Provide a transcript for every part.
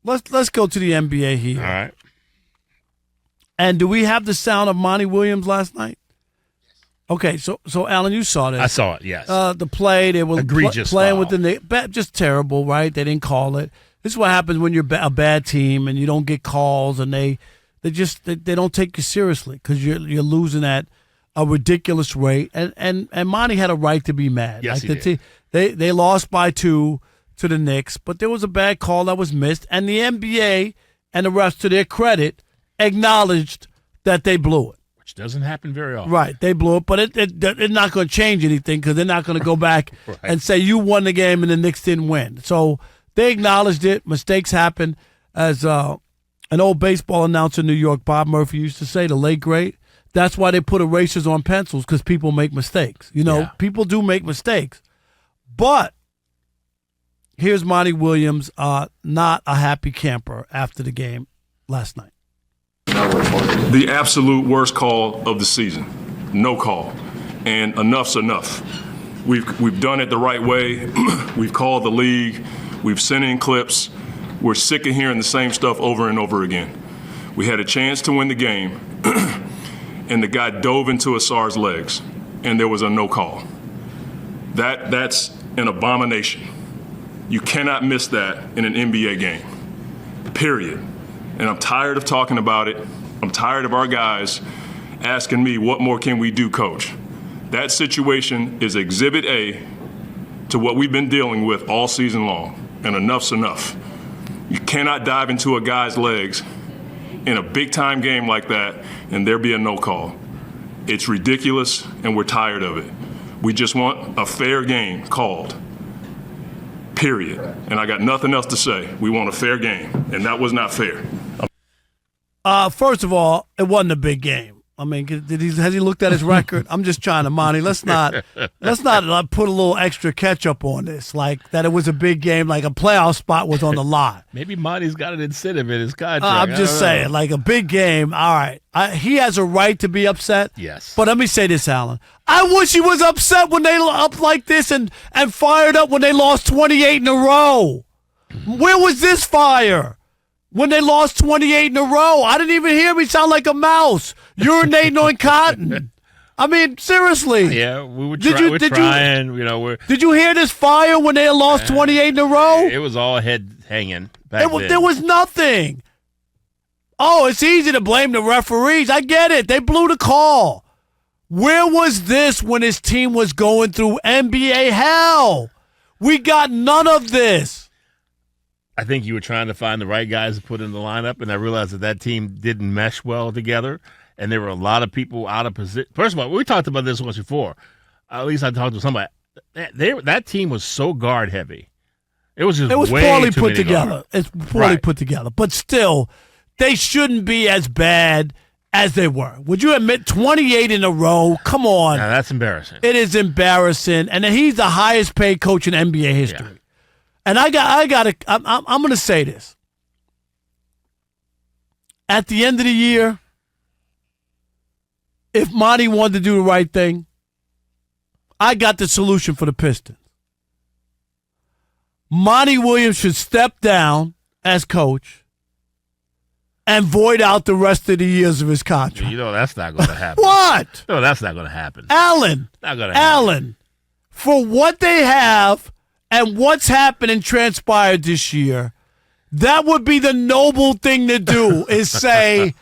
Let's go to the NBA here. All right. And do we have the sound of Monty Williams last night? Okay, so Alan, you saw this. I saw it, yes. The play, they were egregious playing foul. with the Knicks. Just terrible, right? They didn't call it. This is what happens when you're a bad team and you don't get calls, and they don't take you seriously because you're losing at a ridiculous rate. And Monty had a right to be mad. Yes, like he did. They lost by 2 to the Knicks, but there was a bad call that was missed, and the NBA and the refs, to their credit, acknowledged that they blew it. Which doesn't happen very often. Right, they blew it, but it's not going to change anything because they're not going to go back Right. and say you won the game and the Knicks didn't win. So they acknowledged it. Mistakes happen. As an old baseball announcer in New York, Bob Murphy, used to say, the late great, that's why they put erasers on pencils, because people make mistakes. People do make mistakes. But here's Monty Williams, not a happy camper after the game last night. The absolute worst call of the season. No call. And enough's enough. We've done it the right way. We've called the league. We've sent in clips. We're sick of hearing the same stuff over and over again. We had a chance to win the game, and the guy dove into Asar's legs, and there was a no call. That's an abomination. You cannot miss that in an NBA game, period. And I'm tired of talking about it. I'm tired of our guys asking me, what more can we do, coach? That situation is exhibit A to what we've been dealing with all season long, and enough's enough. You cannot dive into a guy's legs in a big-time game like that and there be a no call. It's ridiculous, and we're tired of it. We just want a fair game called, period. And I got nothing else to say. We want a fair game, and that was not fair. First of all, it wasn't a big game. I mean, has he looked at his record? I'm just trying to, Monty. Let's not put a little extra ketchup on this, like that it was a big game, like a playoff spot was on the line. Maybe Monty's got an incentive in his contract. I'm just saying, like a big game. All right, he has a right to be upset. Yes. But let me say this, Alan. I wish he was upset when they up like this and fired up when they lost 28 in a row. Where was this fire? When they lost 28 in a row, I didn't even hear me sound like a mouse urinating on cotton. I mean, seriously. Yeah, we're trying. Did you hear this fire when they lost 28 in a row? It was all head hanging back then. There was nothing. Oh, it's easy to blame the referees. I get it. They blew the call. Where was this when his team was going through NBA hell? We got none of this. I think you were trying to find the right guys to put in the lineup, and I realized that team didn't mesh well together, and there were a lot of people out of position. First of all, we talked about this once before. At least I talked to somebody. That team was so guard heavy. It was poorly put together. It's poorly put together, but still, they shouldn't be as bad as they were. Would you admit 28 in a row? Come on. Now, that's embarrassing. It is embarrassing, and he's the highest paid coach in NBA history. Yeah. And I'm going to say this. At the end of the year, if Monty wanted to do the right thing, I got the solution for the Pistons. Monty Williams should step down as coach and void out the rest of the years of his contract. You know that's not going to happen. What? No, that's not going to happen. Alan. Not going to happen. Alan, for what they have and what's happened and transpired this year, that would be the noble thing to do is say,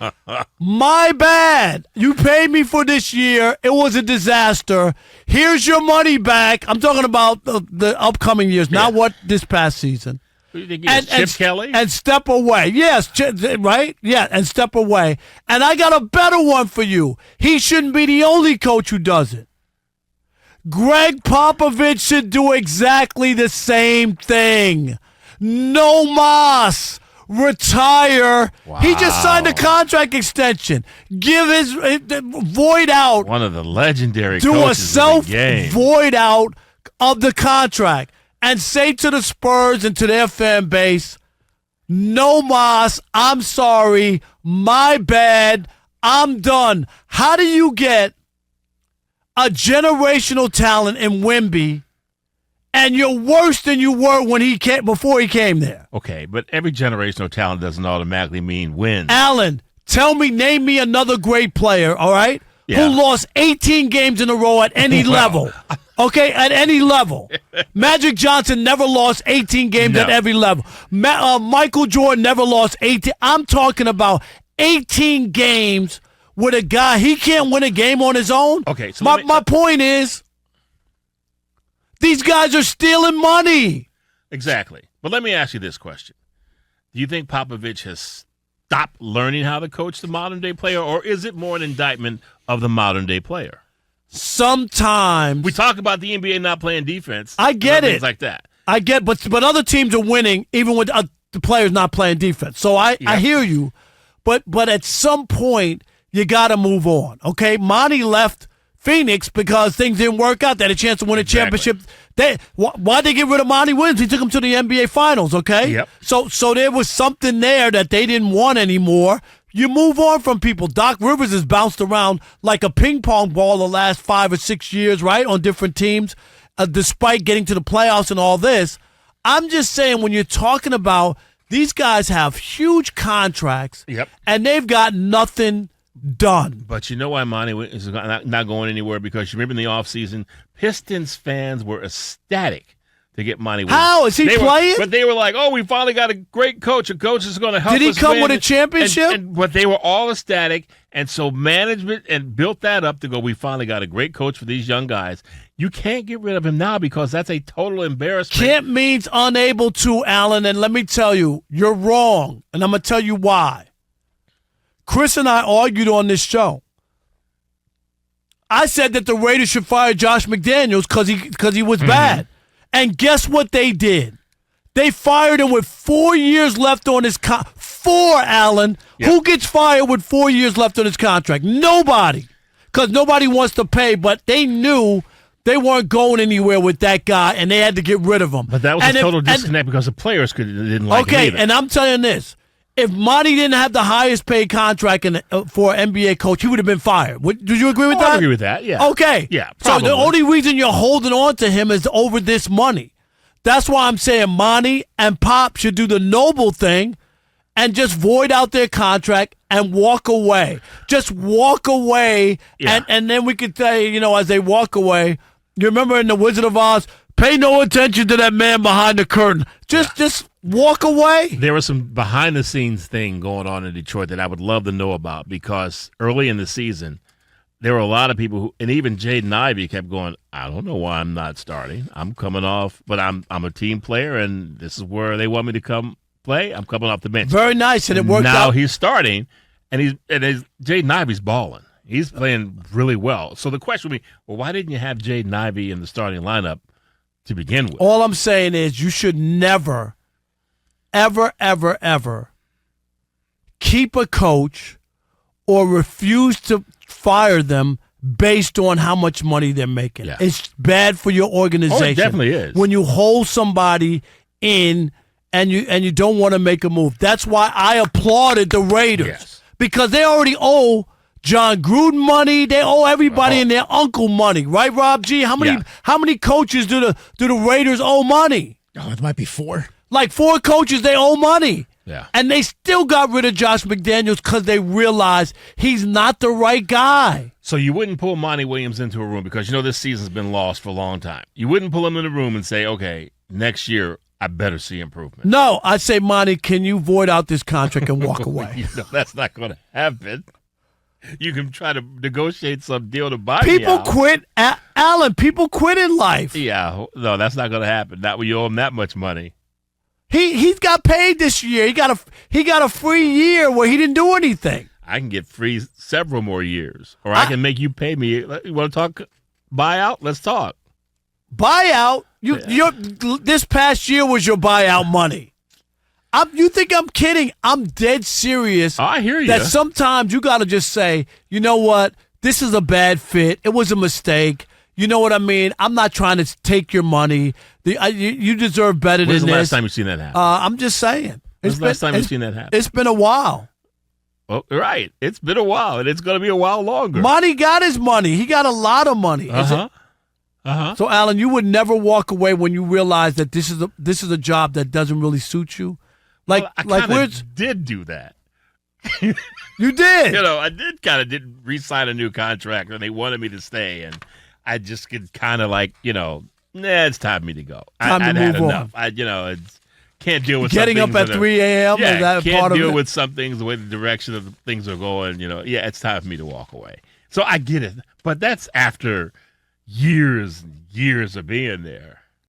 my bad. You paid me for this year. It was a disaster. Here's your money back. I'm talking about the upcoming years, not what this past season. Chip Kelly? And step away. Yes, right? Yeah, and step away. And I got a better one for you. He shouldn't be the only coach who does it. Gregg Popovich should do exactly the same thing. No mas. Retire. Wow. He just signed a contract extension. Give his void out. One of the legendary do coaches of the game. Void out of the contract and say to the Spurs and to their fan base, no mas. I'm sorry. My bad. I'm done. How do you get a generational talent in Wemby and you're worse than you were when before he came there. Okay, but every generational talent doesn't automatically mean wins. Allen, name me another great player, all right, Yeah. who lost 18 games in a row at any level. Okay, at any level. Magic Johnson never lost 18 games at every level. Michael Jordan never lost 18. I'm talking about 18 games with a guy. He can't win a game on his own. Okay, so my point is, these guys are stealing money. Exactly. But let me ask you this question. Do you think Popovich has stopped learning how to coach the modern-day player, or is it more an indictment of the modern-day player? Sometimes. We talk about the NBA not playing defense. I get it. Things like that. I get, but other teams are winning even with the players not playing defense. So I hear you, but at some point you got to move on. Okay, Monty left Phoenix because things didn't work out. They had a chance to win a championship. Why'd they get rid of Monty Williams? He took them to the NBA Finals. Okay, Yep. So there was something there that they didn't want anymore. You move on from people. Doc Rivers has bounced around like a ping pong ball the last 5 or 6 years, right, on different teams, despite getting to the playoffs and all this. I'm just saying, when you're talking about these guys have huge contracts, and they've got nothing done. But you know why Monty is not going anywhere? Because you remember in the offseason, Pistons fans were ecstatic to get Monty Williams. How? Is he playing? But they were like, oh, we finally got a great coach. A coach is going to help us. Did he come win. with a championship? But they were all ecstatic, and so management and built that up to go, we finally got a great coach for these young guys. You can't get rid of him now because that's a total embarrassment. Can't means unable to, Allen, and let me tell you, you're wrong, and I'm going to tell you why. Chris and I argued on this show. I said that the Raiders should fire Josh McDaniels because he was bad. And guess what they did? They fired him with 4 years left on his contract. 4, Allen. Yep. Who gets fired with 4 years left on his contract? Nobody. Because nobody wants to pay, but they knew they weren't going anywhere with that guy, and they had to get rid of him. But that was a total disconnect because the players didn't like him either. And I'm telling you this. If Monty didn't have the highest paid contract for an NBA coach, he would have been fired. Did you agree with that? I agree with that, yeah. Okay. Yeah, probably. So the only reason you're holding on to him is over this money. That's why I'm saying Monty and Pop should do the noble thing and just void out their contract and walk away. Just walk away, and then we could say, as they walk away, you remember in The Wizard of Oz, pay no attention to that man behind the curtain. Just walk away. There was some behind-the-scenes thing going on in Detroit that I would love to know about, because early in the season, there were a lot of people who, and even Jaden Ivey kept going, I don't know why I'm not starting. I'm coming off, but I'm a team player, and this is where they want me to come play. I'm coming off the bench. Very nice, and it worked out. Now he's starting, and Jaden Ivey's balling. He's playing really well. So the question would be, well, why didn't you have Jaden Ivey in the starting lineup to begin with? All I'm saying is you should never, ever, ever, ever keep a coach or refuse to fire them based on how much money they're making. Yeah. It's bad for your organization. Oh, it definitely is. When you hold somebody in and you don't want to make a move. That's why I applauded the Raiders, because they already owe John Gruden money. They owe everybody and their uncle money, right, Rob G? How many coaches do the Raiders owe money? Oh, it might be 4. Like 4 coaches, they owe money. Yeah. And they still got rid of Josh McDaniels because they realized he's not the right guy. So you wouldn't pull Monty Williams into a room because this season's been lost for a long time. You wouldn't pull him in a room and say, okay, next year I better see improvement. No, I'd say, Monty, can you void out this contract and walk away? That's not going to happen. You can try to negotiate some deal to buy people me out. Quit. Allen, people quit in life. Yeah, no, that's not going to happen. Not when you owe him that much money. He's got paid this year. He got a free year where he didn't do anything. I can get free several more years, or I can make you pay me. You want to talk buyout? Let's talk buyout. This past year was your buyout money. You think I'm kidding? I'm dead serious. I hear you. That sometimes you got to just say, you know what? This is a bad fit. It was a mistake. You know what I mean? I'm not trying to take your money. You deserve better than this. When's the last time you've seen that happen? I'm just saying. When's the last time you've seen that happen? It's been a while. Oh, right. It's been a while, and it's going to be a while longer. Monty got his money. He got a lot of money. Uh-huh. So, Alan, you would never walk away when you realize that this is a job that doesn't really suit you. Well, I did do that. You did. I did re-sign a new contract, and they wanted me to stay, and I just could kind of it's time for me to go. Time to I'd move had on. enough. Can't deal with Getting some up things at 3 a.m. Yeah, is that can't part of deal it? with some things the way the direction of things are going. Yeah, it's time for me to walk away. So I get it, but that's after years and years of being there.